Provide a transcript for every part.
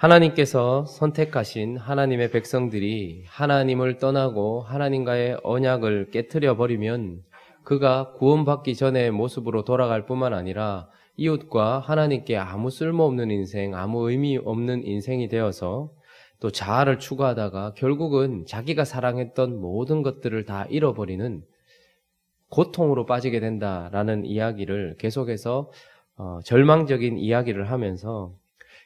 하나님께서 선택하신 하나님의 백성들이 하나님을 떠나고 하나님과의 언약을 깨트려 버리면 그가 구원받기 전의 모습으로 돌아갈 뿐만 아니라 이웃과 하나님께 아무 쓸모없는 인생, 아무 의미 없는 인생이 되어서 또 자아를 추구하다가 결국은 자기가 사랑했던 모든 것들을 다 잃어버리는 고통으로 빠지게 된다라는 이야기를 계속해서 절망적인 이야기를 하면서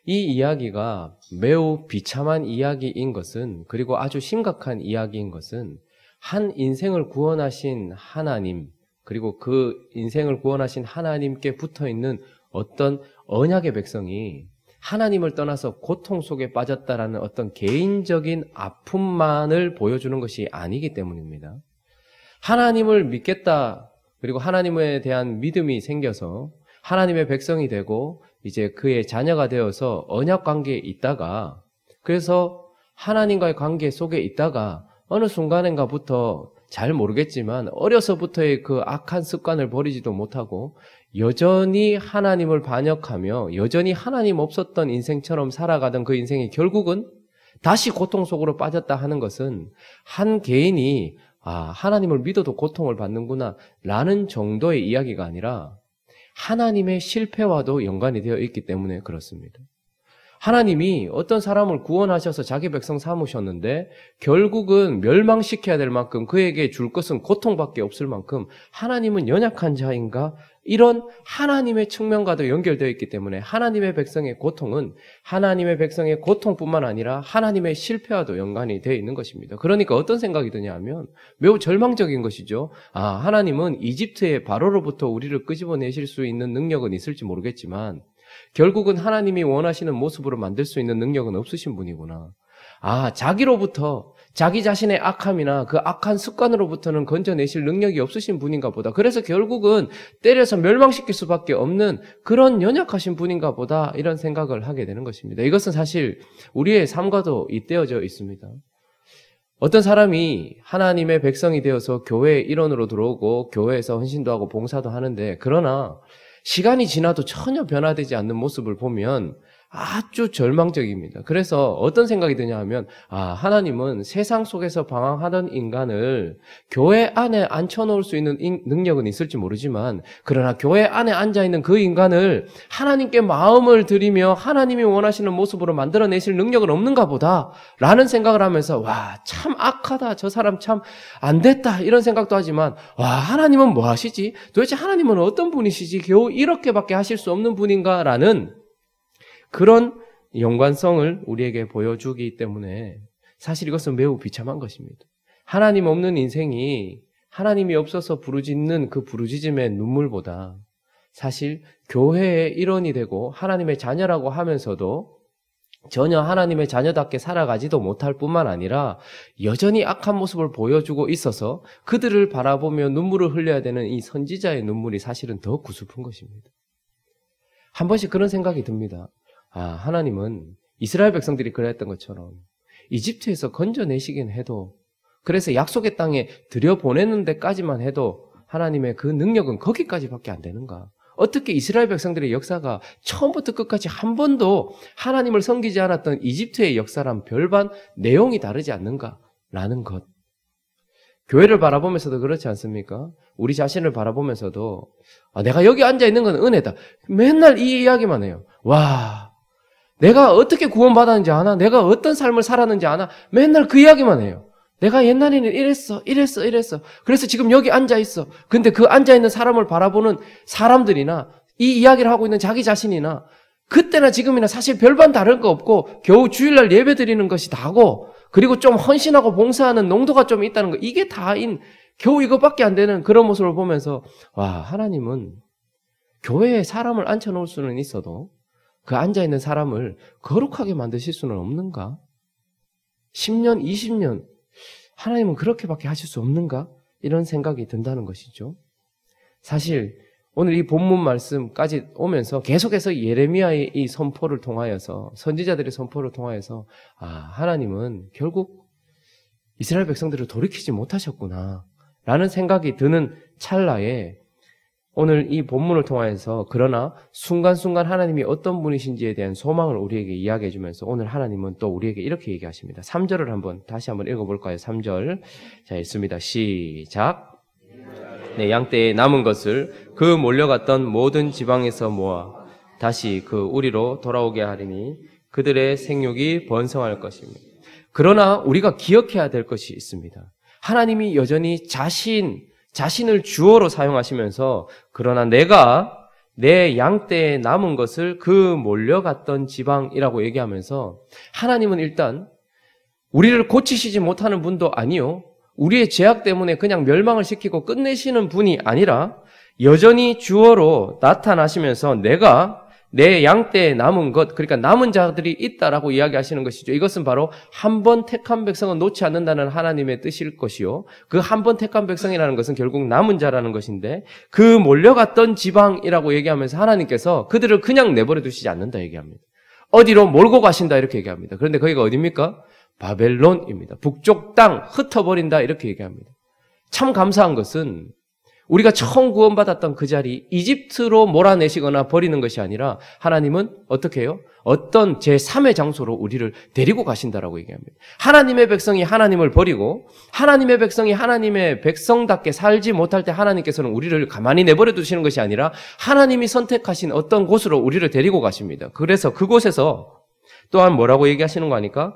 이 이야기가 매우 비참한 이야기인 것은, 그리고 아주 심각한 이야기인 것은 한 인생을 구원하신 하나님, 그리고 그 인생을 구원하신 하나님께 붙어있는 어떤 언약의 백성이 하나님을 떠나서 고통 속에 빠졌다라는 어떤 개인적인 아픔만을 보여주는 것이 아니기 때문입니다. 하나님을 믿겠다, 그리고 하나님에 대한 믿음이 생겨서 하나님의 백성이 되고 이제 그의 자녀가 되어서 언약 관계에 있다가, 그래서 하나님과의 관계 속에 있다가 어느 순간인가부터 잘 모르겠지만 어려서부터의 그 악한 습관을 버리지도 못하고 여전히 하나님을 반역하며 여전히 하나님 없었던 인생처럼 살아가던 그 인생이 결국은 다시 고통 속으로 빠졌다 하는 것은 한 개인이 하나님을 믿어도 고통을 받는구나 라는 정도의 이야기가 아니라 하나님의 실패와도 연관이 되어 있기 때문에 그렇습니다. 하나님이 어떤 사람을 구원하셔서 자기 백성 삼으셨는데 결국은 멸망시켜야 될 만큼 그에게 줄 것은 고통밖에 없을 만큼 하나님은 연약한 자인가? 이런 하나님의 측면과도 연결되어 있기 때문에 하나님의 백성의 고통은 하나님의 백성의 고통뿐만 아니라 하나님의 실패와도 연관이 되어 있는 것입니다. 그러니까 어떤 생각이 드냐 하면 매우 절망적인 것이죠. 하나님은 이집트의 바로로부터 우리를 끄집어내실 수 있는 능력은 있을지 모르겠지만 결국은 하나님이 원하시는 모습으로 만들 수 있는 능력은 없으신 분이구나. 자기로부터 자기 자신의 악함이나 그 악한 습관으로부터는 건져내실 능력이 없으신 분인가 보다. 그래서 결국은 때려서 멸망시킬 수밖에 없는 그런 연약하신 분인가 보다, 이런 생각을 하게 되는 것입니다. 이것은 사실 우리의 삶과도 잇대어져 있습니다. 어떤 사람이 하나님의 백성이 되어서 교회의 일원으로 들어오고 교회에서 헌신도 하고 봉사도 하는데, 그러나 시간이 지나도 전혀 변화되지 않는 모습을 보면 아주 절망적입니다. 그래서 어떤 생각이 드냐 하면 하나님은 세상 속에서 방황하던 인간을 교회 안에 앉혀놓을 수 있는 능력은 있을지 모르지만, 그러나 교회 안에 앉아있는 그 인간을 하나님께 마음을 들이며 하나님이 원하시는 모습으로 만들어내실 능력은 없는가 보다 라는 생각을 하면서 참 악하다, 저 사람 참 안됐다, 이런 생각도 하지만 하나님은 뭐 하시지? 도대체 하나님은 어떤 분이시지? 겨우 이렇게밖에 하실 수 없는 분인가? 라는 그런 연관성을 우리에게 보여주기 때문에 사실 이것은 매우 비참한 것입니다. 하나님 없는 인생이 하나님이 없어서 부르짖는 그 부르짖음의 눈물보다 사실 교회의 일원이 되고 하나님의 자녀라고 하면서도 전혀 하나님의 자녀답게 살아가지도 못할 뿐만 아니라 여전히 악한 모습을 보여주고 있어서 그들을 바라보며 눈물을 흘려야 되는 이 선지자의 눈물이 사실은 더 구슬픈 것입니다. 한 번씩 그런 생각이 듭니다. 하나님은 이스라엘 백성들이 그랬던 것처럼 이집트에서 건져내시긴 해도, 그래서 약속의 땅에 들여보내는 데까지만 해도 하나님의 그 능력은 거기까지밖에 안 되는가? 어떻게 이스라엘 백성들의 역사가 처음부터 끝까지 한 번도 하나님을 섬기지 않았던 이집트의 역사랑 별반 내용이 다르지 않는가라는 것. 교회를 바라보면서도 그렇지 않습니까? 우리 자신을 바라보면서도 내가 여기 앉아있는 건 은혜다. 맨날 이 이야기만 해요. 내가 어떻게 구원받았는지 아나? 내가 어떤 삶을 살았는지 아나? 맨날 그 이야기만 해요. 내가 옛날에는 이랬어. 그래서 지금 여기 앉아있어. 근데 그 앉아있는 사람을 바라보는 사람들이나 이 이야기를 하고 있는 자기 자신이나 그때나 지금이나 사실 별반 다른 거 없고 겨우 주일날 예배 드리는 것이 다고, 그리고 좀 헌신하고 봉사하는 농도가 좀 있다는 거, 이게 다인 겨우 이것밖에 안 되는 그런 모습을 보면서 하나님은 교회에 사람을 앉혀놓을 수는 있어도 그 앉아있는 사람을 거룩하게 만드실 수는 없는가? 10년, 20년 하나님은 그렇게밖에 하실 수 없는가? 이런 생각이 든다는 것이죠. 사실 오늘 이 본문 말씀까지 오면서 계속해서 예레미야의 이 선포를 통하여서, 선지자들의 선포를 통하여서 하나님은 결국 이스라엘 백성들을 돌이키지 못하셨구나 라는 생각이 드는 찰나에 오늘 이 본문을 통해서 그러나 순간순간 하나님이 어떤 분이신지에 대한 소망을 우리에게 이야기해 주면서 오늘 하나님은 또 우리에게 이렇게 얘기하십니다. 3절을 다시 한번 읽어볼까요? 3절. 자, 읽습니다. 시작. 내 양떼에 남은 것을 그 몰려갔던 모든 지방에서 모아 다시 그 우리로 돌아오게 하리니 그들의 생육이 번성할 것입니다. 그러나 우리가 기억해야 될 것이 있습니다. 하나님이 여전히 자신을 주어로 사용하시면서 그러나 내가 내 양떼에 남은 것을 그 몰려갔던 지방이라고 얘기하면서 하나님은 일단 우리를 고치시지 못하는 분도 아니요, 우리의 죄악 때문에 그냥 멸망을 시키고 끝내시는 분이 아니라 여전히 주어로 나타나시면서 내가 내 양떼에 남은 것, 그러니까 남은 자들이 있다라고 이야기하시는 것이죠. 이것은 바로 한 번 택한 백성은 놓지 않는다는 하나님의 뜻일 것이요, 그 한 번 택한 백성이라는 것은 결국 남은 자라는 것인데 그 몰려갔던 지방이라고 얘기하면서 하나님께서 그들을 그냥 내버려 두시지 않는다 얘기합니다. 어디로 몰고 가신다 이렇게 얘기합니다. 그런데 거기가 어디입니까? 바벨론입니다. 북쪽 땅 흩어버린다 이렇게 얘기합니다. 참 감사한 것은 우리가 처음 구원받았던 그 자리 이집트로 몰아내시거나 버리는 것이 아니라 하나님은 어떻게 해요? 어떤 제3의 장소로 우리를 데리고 가신다라고 얘기합니다. 하나님의 백성이 하나님을 버리고 하나님의 백성이 하나님의 백성답게 살지 못할 때 하나님께서는 우리를 가만히 내버려 두시는 것이 아니라 하나님이 선택하신 어떤 곳으로 우리를 데리고 가십니다. 그래서 그곳에서 또한 뭐라고 얘기하시는 거 아니까?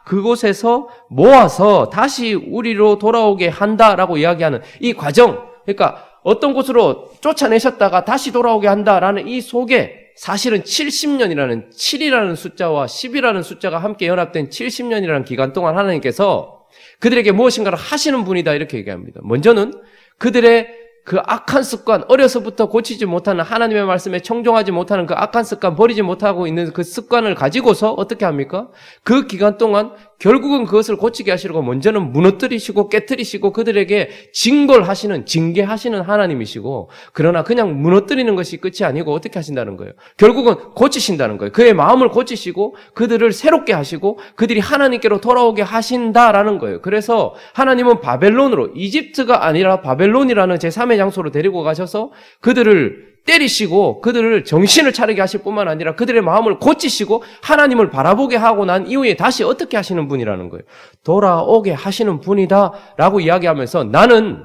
그곳에서 모아서 다시 우리로 돌아오게 한다라고 이야기하는 이 과정, 그러니까 어떤 곳으로 쫓아내셨다가 다시 돌아오게 한다라는 이 속에 사실은 70년이라는 7이라는 숫자와 10이라는 숫자가 함께 연합된 70년이라는 기간 동안 하나님께서 그들에게 무엇인가를 하시는 분이다 이렇게 얘기합니다. 먼저는 그들의 그 악한 습관, 어려서부터 고치지 못하는 하나님의 말씀에 청종하지 못하는 그 악한 습관, 버리지 못하고 있는 그 습관을 가지고서 어떻게 합니까? 그 기간 동안 결국은 그것을 고치게 하시려고 먼저는 무너뜨리시고 깨뜨리시고 그들에게 징계하시는 하나님이시고, 그러나 그냥 무너뜨리는 것이 끝이 아니고 어떻게 하신다는 거예요? 결국은 고치신다는 거예요. 그의 마음을 고치시고 그들을 새롭게 하시고 그들이 하나님께로 돌아오게 하신다라는 거예요. 그래서 하나님은 바벨론으로, 이집트가 아니라 바벨론이라는 제3의 장소로 데리고 가셔서 그들을 때리시고 그들을 정신을 차리게 하실 뿐만 아니라 그들의 마음을 고치시고 하나님을 바라보게 하고 난 이후에 다시 어떻게 하시는 분이라는 거예요. 돌아오게 하시는 분이다라고 이야기하면서 나는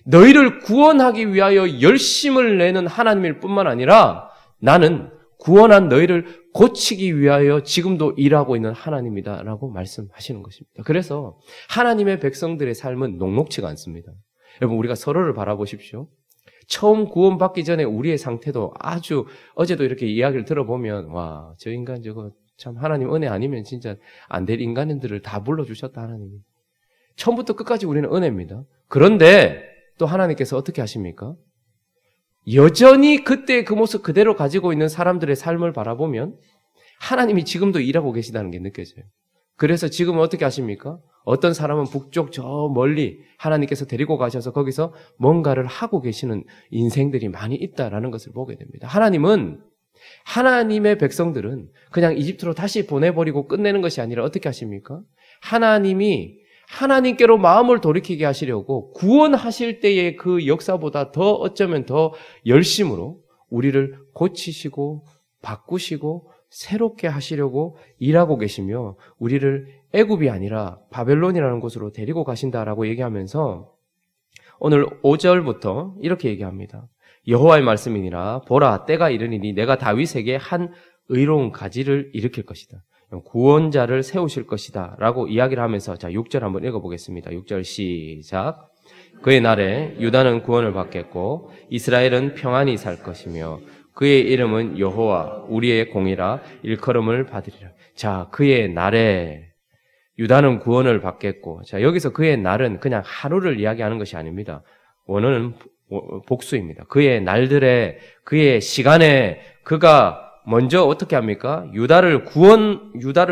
너희를 구원하기 위하여 열심을 내는 하나님일 뿐만 아니라 나는 구원한 너희를 고치기 위하여 지금도 일하고 있는 하나님이다라고 말씀하시는 것입니다. 그래서 하나님의 백성들의 삶은 녹록지가 않습니다. 여러분, 우리가 서로를 바라보십시오. 처음 구원받기 전에 우리의 상태도 아주, 어제도 이렇게 이야기를 들어보면 와, 저 인간 저거 참 하나님 은혜 아니면 진짜 안 될 인간들을 다 불러주셨다 하나님이. 처음부터 끝까지 우리는 은혜입니다. 그런데 또 하나님께서 어떻게 하십니까? 여전히 그때 그 모습 그대로 가지고 있는 사람들의 삶을 바라보면 하나님이 지금도 일하고 계시다는 게 느껴져요. 그래서 지금 어떻게 하십니까? 어떤 사람은 북쪽 저 멀리 하나님께서 데리고 가셔서 거기서 뭔가를 하고 계시는 인생들이 많이 있다라는 것을 보게 됩니다. 하나님의 백성들은 그냥 이집트로 다시 보내버리고 끝내는 것이 아니라 어떻게 하십니까? 하나님이 하나님께로 마음을 돌이키게 하시려고 구원하실 때의 그 역사보다 더 어쩌면 더 열심으로 우리를 고치시고 바꾸시고 새롭게 하시려고 일하고 계시며 우리를 애굽이 아니라 바벨론이라는 곳으로 데리고 가신다라고 얘기하면서 오늘 5절부터 이렇게 얘기합니다. 여호와의 말씀이니라 보라 때가 이르니니 내가 다윗에게 한 의로운 가지를 일으킬 것이다. 구원자를 세우실 것이다 라고 이야기를 하면서 자 6절 한번 읽어보겠습니다. 6절 시작. 그의 날에 유다는 구원을 받겠고 이스라엘은 평안히 살 것이며 그의 이름은 여호와 우리의 공이라 일컬음을 받으리라. 자, 그의 날에 유다는 구원을 받겠고, 자, 여기서 그의 날은 그냥 하루를 이야기하는 것이 아닙니다. 원어는 복수입니다. 그의 날들에, 그의 시간에 그가 먼저 어떻게 합니까? 유다를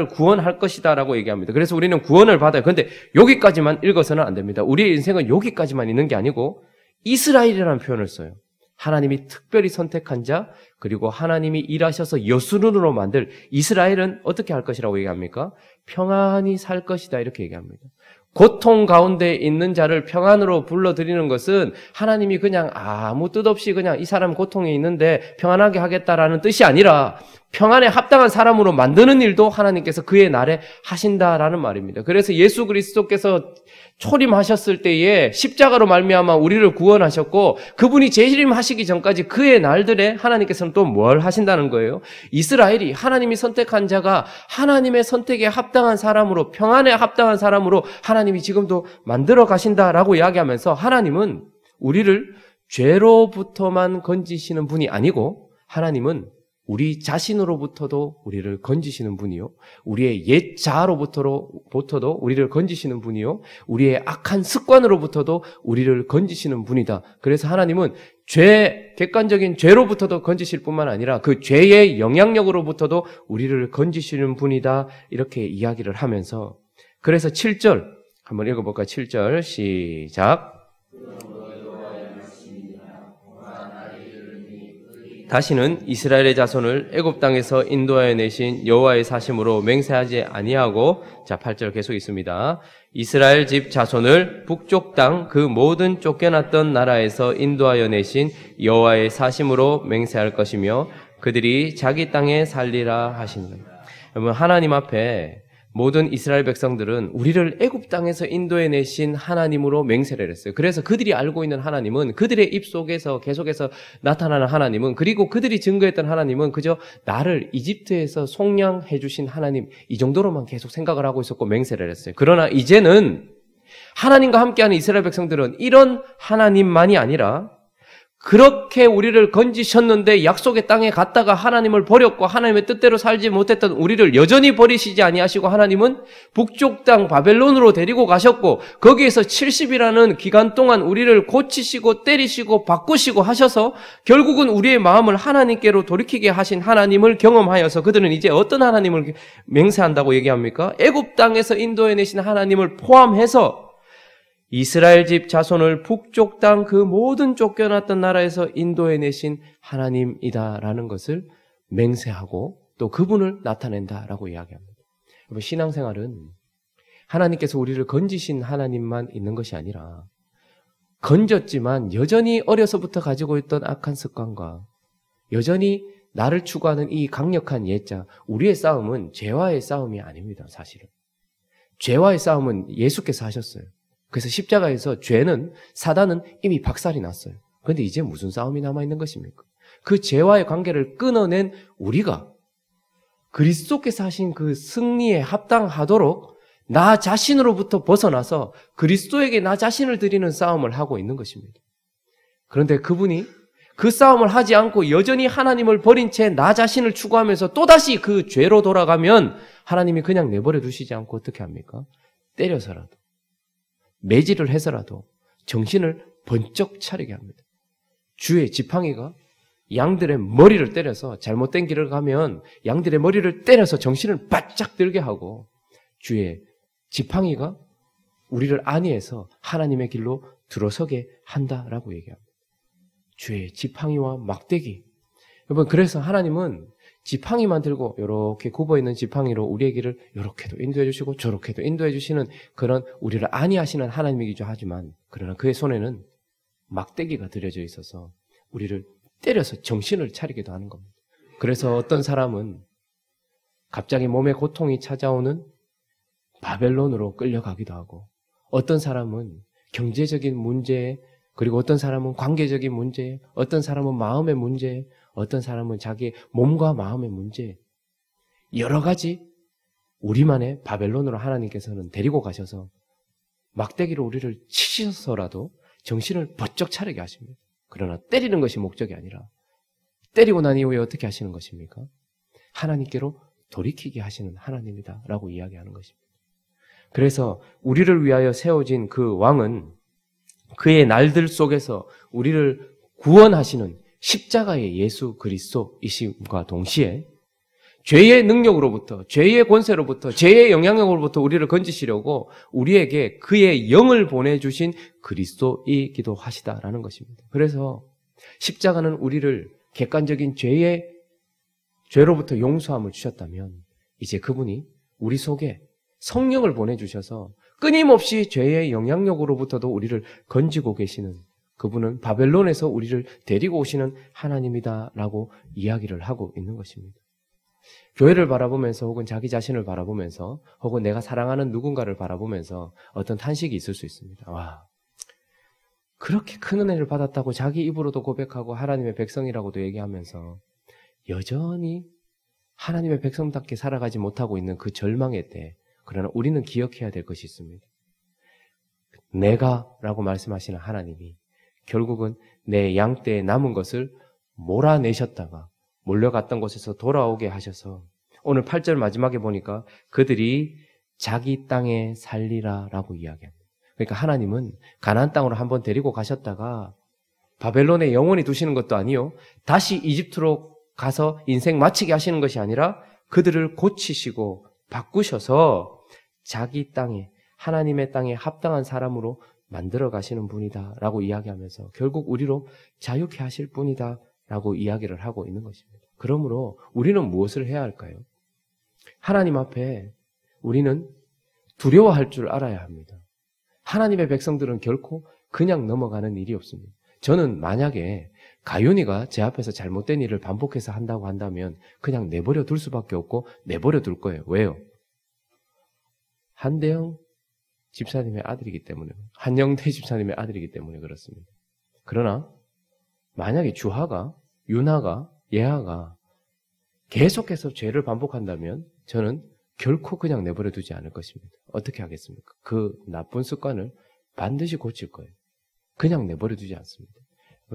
구원할 것이다라고 얘기합니다. 그래서 우리는 구원을 받아요. 그런데 여기까지만 읽어서는 안 됩니다. 우리의 인생은 여기까지만 있는 게 아니고 이스라엘이라는 표현을 써요. 하나님이 특별히 선택한 자, 그리고 하나님이 일하셔서 여수론으로 만들 이스라엘은 어떻게 할 것이라고 얘기합니까? 평안히 살 것이다 이렇게 얘기합니다. 고통 가운데 있는 자를 평안으로 불러들이는 것은 하나님이 그냥 아무 뜻 없이 그냥 이 사람 고통이 있는데 평안하게 하겠다라는 뜻이 아니라 평안에 합당한 사람으로 만드는 일도 하나님께서 그의 날에 하신다라는 말입니다. 그래서 예수 그리스도께서 초림하셨을 때에 십자가로 말미암아 우리를 구원하셨고 그분이 재림하시기 전까지 그의 날들에 하나님께서는 또 뭘 하신다는 거예요? 이스라엘이 하나님이 선택한 자가 하나님의 선택에 합당한 사람으로 평안에 합당한 사람으로 하나님이 지금도 만들어 가신다라고 이야기하면서 하나님은 우리를 죄로부터만 건지시는 분이 아니고 하나님은 우리 자신으로부터도 우리를 건지시는 분이요. 우리의 옛 자아로부터도 우리를 건지시는 분이요. 우리의 악한 습관으로부터도 우리를 건지시는 분이다. 그래서 하나님은 객관적인 죄로부터도 건지실 뿐만 아니라 그 죄의 영향력으로부터도 우리를 건지시는 분이다. 이렇게 이야기를 하면서 그래서 7절 한번 읽어볼까요? 7절 시작. 다시는 이스라엘의 자손을 애굽 땅에서 인도하여 내신 여호와의 사심으로 맹세하지 아니하고 자 8절 계속 있습니다. 이스라엘 집 자손을 북쪽 땅 그 모든 쫓겨났던 나라에서 인도하여 내신 여호와의 사심으로 맹세할 것이며 그들이 자기 땅에 살리라 하신다. 여러분 하나님 앞에 모든 이스라엘 백성들은 우리를 애굽 땅에서 인도해 내신 하나님으로 맹세를 했어요. 그래서 그들이 알고 있는 하나님은 그들의 입속에서 계속해서 나타나는 하나님은 그리고 그들이 증거했던 하나님은 그저 나를 이집트에서 속량해 주신 하나님 이 정도로만 계속 생각을 하고 있었고 맹세를 했어요. 그러나 이제는 하나님과 함께하는 이스라엘 백성들은 이런 하나님만이 아니라 그렇게 우리를 건지셨는데 약속의 땅에 갔다가 하나님을 버렸고 하나님의 뜻대로 살지 못했던 우리를 여전히 버리시지 아니하시고 하나님은 북쪽 땅 바벨론으로 데리고 가셨고 거기에서 70이라는 기간 동안 우리를 고치시고 때리시고 바꾸시고 하셔서 결국은 우리의 마음을 하나님께로 돌이키게 하신 하나님을 경험하여서 그들은 이제 어떤 하나님을 맹세한다고 얘기합니까? 애굽 땅에서 인도해내신 하나님을 포함해서 이스라엘 집 자손을 북쪽 땅 그 모든 쫓겨났던 나라에서 인도해내신 하나님이다라는 것을 맹세하고 또 그분을 나타낸다라고 이야기합니다. 여러분 신앙생활은 하나님께서 우리를 건지신 하나님만 있는 것이 아니라 건졌지만 여전히 어려서부터 가지고 있던 악한 습관과 여전히 나를 추구하는 이 강력한 옛자 우리의 싸움은 죄와의 싸움이 아닙니다. 사실은 죄와의 싸움은 예수께서 하셨어요. 그래서 십자가에서 죄는 사단은 이미 박살이 났어요. 그런데 이제 무슨 싸움이 남아있는 것입니까? 그 죄와의 관계를 끊어낸 우리가 그리스도께서 하신 그 승리에 합당하도록 나 자신으로부터 벗어나서 그리스도에게 나 자신을 드리는 싸움을 하고 있는 것입니다. 그런데 그분이 그 싸움을 하지 않고 여전히 하나님을 버린 채 나 자신을 추구하면서 또다시 그 죄로 돌아가면 하나님이 그냥 내버려 두시지 않고 어떻게 합니까? 때려서라도 매질을 해서라도 정신을 번쩍 차리게 합니다. 주의 지팡이가 양들의 머리를 때려서 잘못된 길을 가면 양들의 머리를 때려서 정신을 바짝 들게 하고 주의 지팡이가 우리를 안위해서 하나님의 길로 들어서게 한다라고 얘기합니다. 주의 지팡이와 막대기. 여러분 그래서 하나님은 지팡이만 들고 이렇게 굽어있는 지팡이로 우리의 길을 이렇게도 인도해 주시고 저렇게도 인도해 주시는 그런 우리를 안위하시는 하나님이기도 하지만 그러나 그의 손에는 막대기가 들여져 있어서 우리를 때려서 정신을 차리기도 하는 겁니다. 그래서 어떤 사람은 갑자기 몸에 고통이 찾아오는 바벨론으로 끌려가기도 하고 어떤 사람은 경제적인 문제에 그리고 어떤 사람은 관계적인 문제에 어떤 사람은 마음의 문제에 어떤 사람은 자기의 몸과 마음의 문제 여러 가지 우리만의 바벨론으로 하나님께서는 데리고 가셔서 막대기로 우리를 치셔서라도 정신을 번쩍 차리게 하십니다. 그러나 때리는 것이 목적이 아니라 때리고 난 이후에 어떻게 하시는 것입니까? 하나님께로 돌이키게 하시는 하나님이다라고 이야기하는 것입니다. 그래서 우리를 위하여 세워진 그 왕은 그의 날들 속에서 우리를 구원하시는 십자가의 예수 그리스도이심과 동시에 죄의 능력으로부터 죄의 권세로부터 죄의 영향력으로부터 우리를 건지시려고 우리에게 그의 영을 보내주신 그리스도이기도 하시다라는 것입니다. 그래서 십자가는 우리를 객관적인 죄로부터 용서함을 주셨다면 이제 그분이 우리 속에 성령을 보내주셔서 끊임없이 죄의 영향력으로부터도 우리를 건지고 계시는 그분은 바벨론에서 우리를 데리고 오시는 하나님이다라고 이야기를 하고 있는 것입니다. 교회를 바라보면서 혹은 자기 자신을 바라보면서 혹은 내가 사랑하는 누군가를 바라보면서 어떤 탄식이 있을 수 있습니다. 와, 그렇게 큰 은혜를 받았다고 자기 입으로도 고백하고 하나님의 백성이라고도 얘기하면서 여전히 하나님의 백성답게 살아가지 못하고 있는 그 절망의 때, 그러나 우리는 기억해야 될 것이 있습니다. 내가라고 말씀하시는 하나님이 결국은 내 양떼에 남은 것을 몰아내셨다가 몰려갔던 곳에서 돌아오게 하셔서 오늘 8절 마지막에 보니까 그들이 자기 땅에 살리라라고 이야기합니다. 그러니까 하나님은 가나안 땅으로 한번 데리고 가셨다가 바벨론에 영원히 두시는 것도 아니요, 다시 이집트로 가서 인생 마치게 하시는 것이 아니라 그들을 고치시고 바꾸셔서 자기 땅에, 하나님의 땅에 합당한 사람으로 만들어 가시는 분이다라고 이야기하면서 결국 우리로 자유케 하실 분이다라고 이야기를 하고 있는 것입니다. 그러므로 우리는 무엇을 해야 할까요? 하나님 앞에 우리는 두려워할 줄 알아야 합니다. 하나님의 백성들은 결코 그냥 넘어가는 일이 없습니다. 저는 만약에 가윤이가 제 앞에서 잘못된 일을 반복해서 한다고 한다면 그냥 내버려 둘 수밖에 없고 내버려 둘 거예요. 왜요? 한대영 집사님의 아들이기 때문에, 한영태 집사님의 아들이기 때문에 그렇습니다. 그러나 만약에 주하가, 윤하가, 예하가 계속해서 죄를 반복한다면 저는 결코 그냥 내버려 두지 않을 것입니다. 어떻게 하겠습니까? 그 나쁜 습관을 반드시 고칠 거예요. 그냥 내버려 두지 않습니다.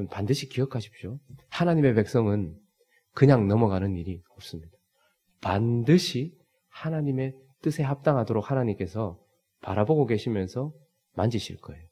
반드시 기억하십시오. 하나님의 백성은 그냥 넘어가는 일이 없습니다. 반드시 하나님의 뜻에 합당하도록 하나님께서 바라보고 계시면서 만지실 거예요.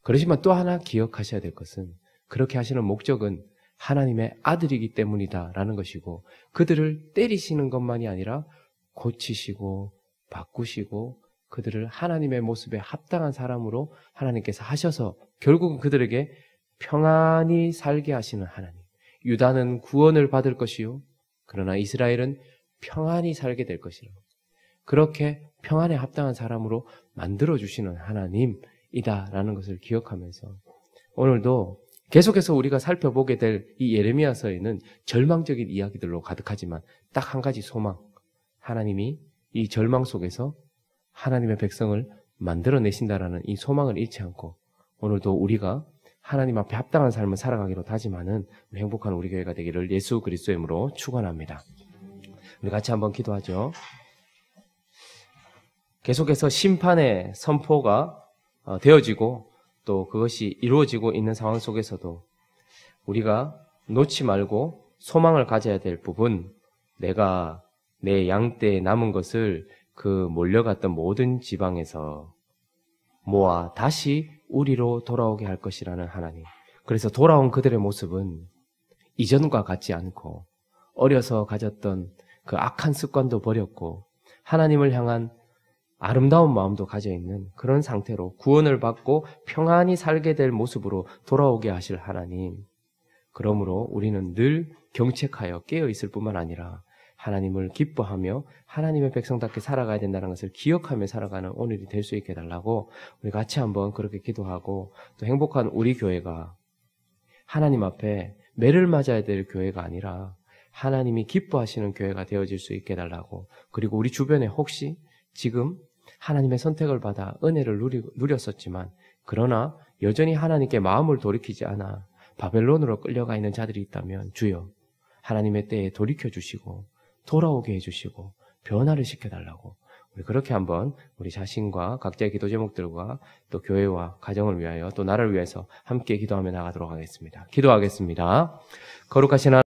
그러지만 또 하나 기억하셔야 될 것은 그렇게 하시는 목적은 하나님의 아들이기 때문이다라는 것이고 그들을 때리시는 것만이 아니라 고치시고 바꾸시고 그들을 하나님의 모습에 합당한 사람으로 하나님께서 하셔서 결국은 그들에게 평안히 살게 하시는 하나님. 유다는 구원을 받을 것이요, 그러나 이스라엘은 평안히 살게 될 것이라고. 그렇게 평안에 합당한 사람으로 만들어주시는 하나님이다라는 것을 기억하면서 오늘도 계속해서 우리가 살펴보게 될 이 예레미야서에는 절망적인 이야기들로 가득하지만 딱 한 가지 소망, 하나님이 이 절망 속에서 하나님의 백성을 만들어내신다라는 이 소망을 잃지 않고 오늘도 우리가 하나님 앞에 합당한 삶을 살아가기로 다짐하는 행복한 우리 교회가 되기를 예수 그리스도의 이름으로 축원합니다. 우리 같이 한번 기도하죠. 계속해서 심판의 선포가 되어지고 또 그것이 이루어지고 있는 상황 속에서도 우리가 놓지 말고 소망을 가져야 될 부분, 내가 내 양떼에 남은 것을 그 몰려갔던 모든 지방에서 모아 다시 우리로 돌아오게 할 것이라는 하나님. 그래서 돌아온 그들의 모습은 이전과 같지 않고 어려서 가졌던 그 악한 습관도 버렸고 하나님을 향한 아름다운 마음도 가져 있는 그런 상태로 구원을 받고 평안히 살게 될 모습으로 돌아오게 하실 하나님. 그러므로 우리는 늘 경책하여 깨어 있을 뿐만 아니라 하나님을 기뻐하며 하나님의 백성답게 살아가야 된다는 것을 기억하며 살아가는 오늘이 될 수 있게 해달라고 우리 같이 한번 그렇게 기도하고 또 행복한 우리 교회가 하나님 앞에 매를 맞아야 될 교회가 아니라 하나님이 기뻐하시는 교회가 되어질 수 있게 해달라고, 그리고 우리 주변에 혹시 지금 하나님의 선택을 받아 은혜를 누렸었지만 그러나 여전히 하나님께 마음을 돌이키지 않아 바벨론으로 끌려가 있는 자들이 있다면 주여 하나님의 때에 돌이켜주시고 돌아오게 해주시고 변화를 시켜달라고 우리 그렇게 한번 우리 자신과 각자의 기도 제목들과 또 교회와 가정을 위하여 또 나라를 위해서 함께 기도하며 나가도록 하겠습니다. 기도하겠습니다. 거룩하신 하나님,